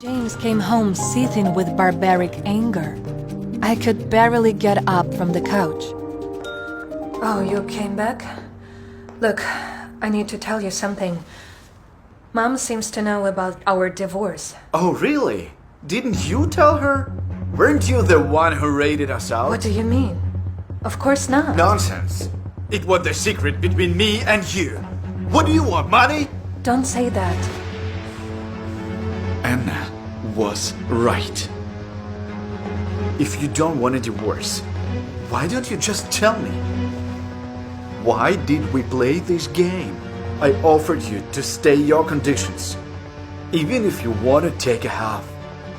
James came home seething with barbaric anger. I could barely get up from the couch. Oh, you came back? Look, I need to tell you something. Mom seems to know about our divorce. Oh, really? Didn't you tell her? Weren't you the one who raided us out? What do you mean? Of course not. Nonsense. It was the secret between me and you. What do you want, money? Don't say that. Anna was right. If you don't want a divorce, why don't you just tell me? Why did we play this game? I offered you to stay your conditions. Even if you want to take a half,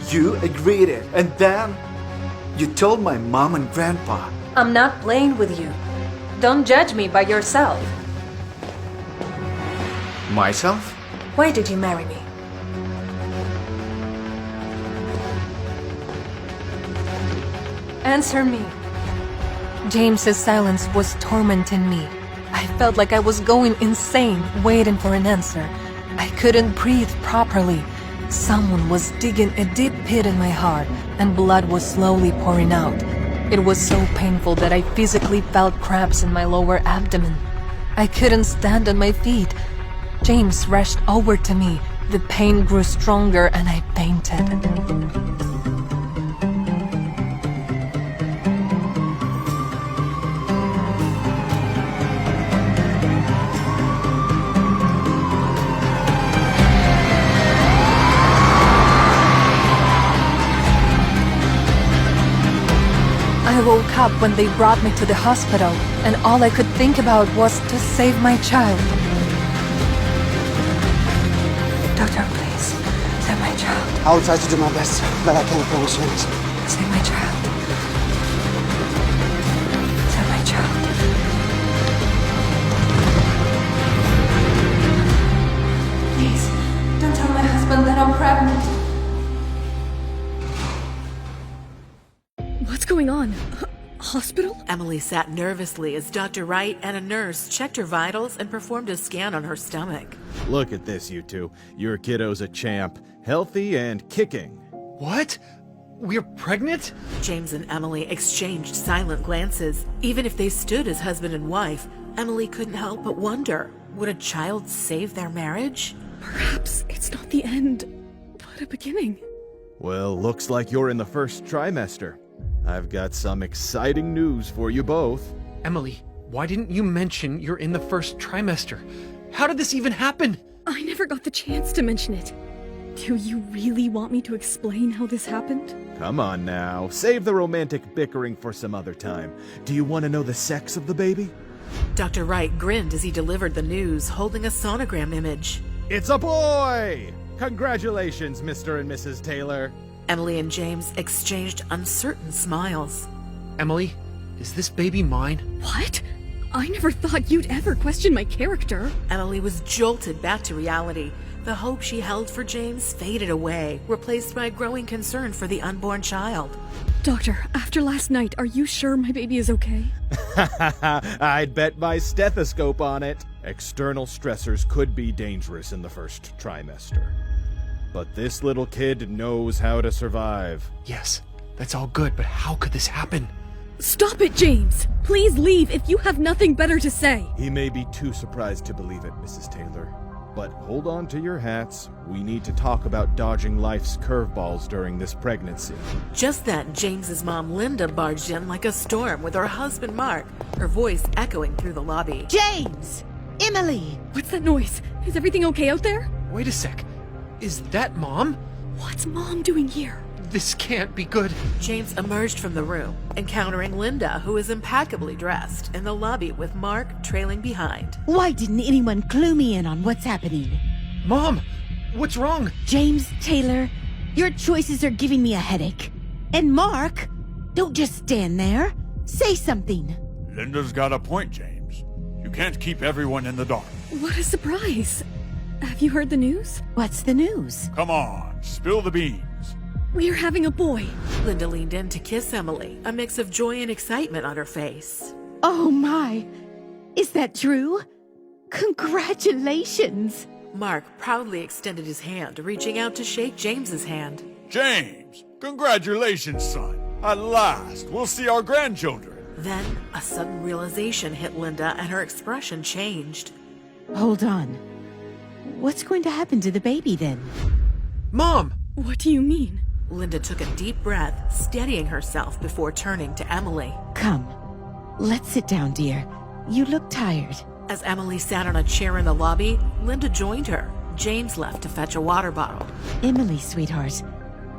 you agreed it. And then you told my mom and grandpa. I'm not playing with you. Don't judge me by yourself. Myself? Why did you marry me? Answer me. James's silence was tormenting me. I felt like I was going insane, waiting for an answer. I couldn't breathe properly. Someone was digging a deep pit in my heart, and blood was slowly pouring out. It was so painful that I physically felt cramps in my lower abdomen. I couldn't stand on my feet. James rushed over to me. The pain grew stronger and I fainted. I woke up when they brought me to the hospital, and all I could think about was to save my child. Doctor, please, save my child. I will try to do my best, but I can't promise you anything. Save my child. Save my child. Please, don't tell my husband that I'm pregnant. What's going on? Hospital? Emily sat nervously as Dr. Wright and a nurse checked her vitals and performed a scan on her stomach. Look at this, you two. Your kiddo's a champ. Healthy and kicking. What? We're pregnant? James and Emily exchanged silent glances. Even if they stood as husband and wife, Emily couldn't help but wonder, would a child save their marriage? Perhaps it's not the end, but a beginning. Well, looks like you're in the first trimester. I've got some exciting news for you both. Emily, why didn't you mention you're in the first trimester? How did this even happen? I never got the chance to mention it. Do you really want me to explain how this happened? Come on now, save the romantic bickering for some other time. Do you want to know the sex of the baby? Dr. Wright grinned as he delivered the news, holding a sonogram image. It's a boy! Congratulations, Mr. and Mrs. Taylor. Emily and James exchanged uncertain smiles. Emily, is this baby mine? What? I never thought you'd ever question my character. Emily was jolted back to reality. The hope she held for James faded away, replaced by a growing concern for the unborn child. Doctor, after last night, are you sure my baby is okay? I'd bet my stethoscope on it. External stressors could be dangerous in the first trimester. But this little kid knows how to survive. Yes, that's all good, but how could this happen? Stop it, James! Please leave if you have nothing better to say. He may be too surprised to believe it, Mrs. Taylor. But hold on to your hats. We need to talk about dodging life's curveballs during this pregnancy. Just then, James's mom, Linda, barged in like a storm with her husband, Mark, her voice echoing through the lobby. James! Emily! What's that noise? Is everything okay out there? Wait a sec. Is that Mom? What's Mom doing here? This can't be good. James emerged from the room, encountering Linda, who was impeccably dressed, in the lobby with Mark trailing behind. Why didn't anyone clue me in on what's happening? Mom, what's wrong? James Taylor, your choices are giving me a headache. And Mark, don't just stand there. Say something. Linda's got a point, James. You can't keep everyone in the dark. What a surprise. Have you heard the news? What's the news? Come on, spill the beans. We're having a boy. Linda leaned in to kiss Emily, a mix of joy and excitement on her face. Oh my! Is that true? Congratulations! Mark proudly extended his hand, reaching out to shake James's hand. James, congratulations, son. At last, we'll see our grandchildren. Then, a sudden realization hit Linda and her expression changed. Hold on. What's going to happen to the baby then? Mom! What do you mean? Linda took a deep breath, steadying herself before turning to Emily. Come. Let's sit down, dear. You look tired. As Emily sat on a chair in the lobby, Linda joined her. James left to fetch a water bottle. Emily, sweetheart,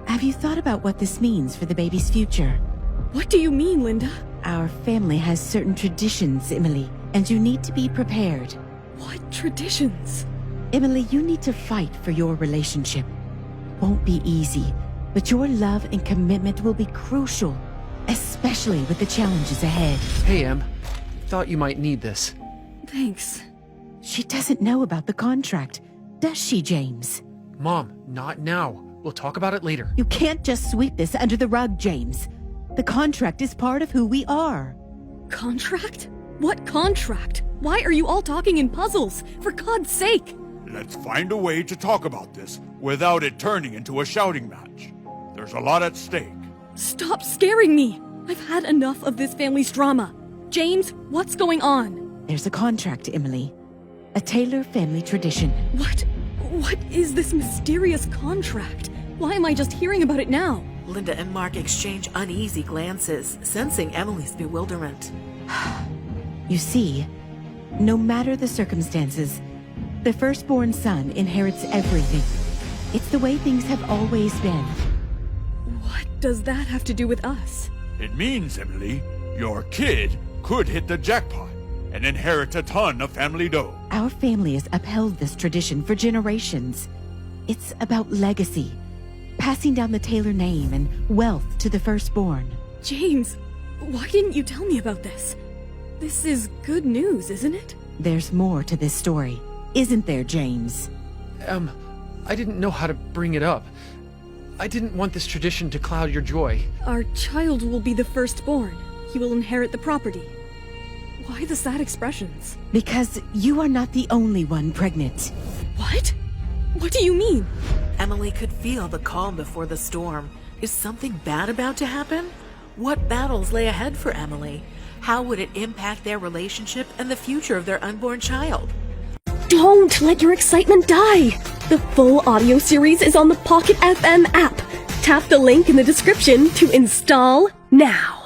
have you thought about what this means for the baby's future? What do you mean, Linda? Our family has certain traditions, Emily, and you need to be prepared. What traditions? Emily, you need to fight for your relationship. Won't be easy, but your love and commitment will be crucial, especially with the challenges ahead. Hey, Em. Thought you might need this. Thanks. She doesn't know about the contract, does she, James? Mom, not now. We'll talk about it later. You can't just sweep this under the rug, James. The contract is part of who we are. Contract? What contract? Why are you all talking in puzzles? For God's sake! Let's find a way to talk about this without it turning into a shouting match. There's a lot at stake. Stop scaring me! I've had enough of this family's drama. James, what's going on? There's a contract, Emily. A Taylor family tradition. What is this mysterious contract? Why am I just hearing about it now? Linda and Mark exchange uneasy glances, sensing Emily's bewilderment. You see, no matter the circumstances, the firstborn son inherits everything. It's the way things have always been. What does that have to do with us? It means, Emily, your kid could hit the jackpot and inherit a ton of family dough. Our family has upheld this tradition for generations. It's about legacy, passing down the Taylor name and wealth to the firstborn. James, why didn't you tell me about this? This is good news, isn't it? There's more to this story, isn't there, James? I didn't know how to bring it up. I didn't want this tradition to cloud your joy. Our child will be the firstborn. He will inherit the property. Why the sad expressions? Because you are not the only one pregnant. What? What do you mean? Emily could feel the calm before the storm. Is something bad about to happen? What battles lay ahead for Emily? How would it impact their relationship and the future of their unborn child? Don't let your excitement die! The full audio series is on the Pocket FM app. Tap the link in the description to install now.